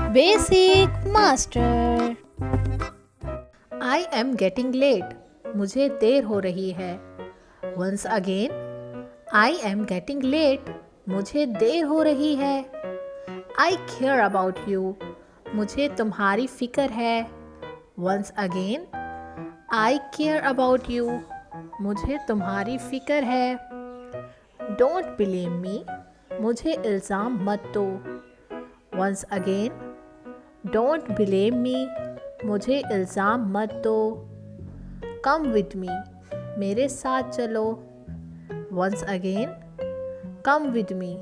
Basic master. I am getting late, मुझे देर हो रही है। Once again, I am getting late, मुझे देर हो रही है। आई केयर अबाउट यू, मुझे तुम्हारी फिक्र है। Once again, I care about you, मुझे तुम्हारी फिक्र है। डोंट ब्लेम मी, मुझे इल्ज़ाम मत दो। Once again, don't blame me, मुझे इल्ज़ाम मत दो। कम विद मी, मेरे साथ चलो। Once again, come with me,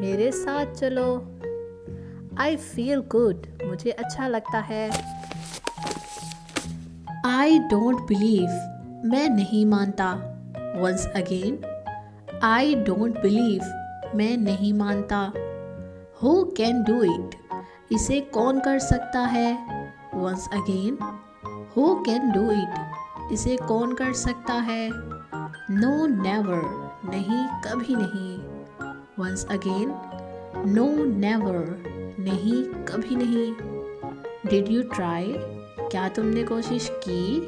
मेरे साथ चलो। आई फील गुड, मुझे अच्छा लगता है। आई डोंट बिलीव, मैं नहीं मानता। Once again, I don't believe, मैं नहीं मानता। हु कैन डू इट, इसे कौन कर सकता है। Once again, who can do it, इसे कौन कर सकता है। नो नेवर, नहीं कभी नहीं। वंस अगेन, नो नेवर, नहीं कभी नहीं। डिड यू ट्राई, क्या तुमने कोशिश की।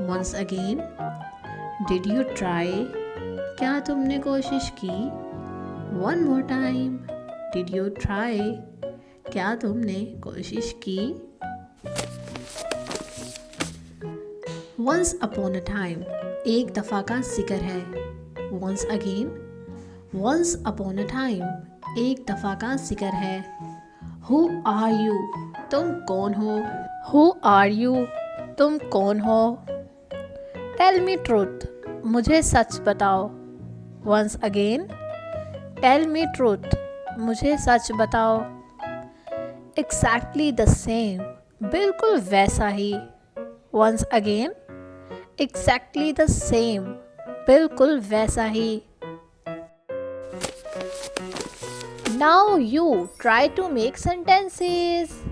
Once again, did you try, क्या तुमने कोशिश की। One more time, did you try, क्या तुमने कोशिश की। वंस अपॉन अ टाइम, एक दफ़ा का जिक्र है। Once again, once upon a time, एक दफ़ा का जिक्र है। हु आर यू, तुम कौन हो। हु आर यू, तुम कौन हो। टेल मी ट्रूथ, मुझे सच बताओ। Once again, tell me truth, मुझे सच बताओ। एग्जैक्टली द सेम, बिल्कुल वैसा ही। Once again, exactly the same, बिल्कुल वैसा ही। Now you try to make sentences.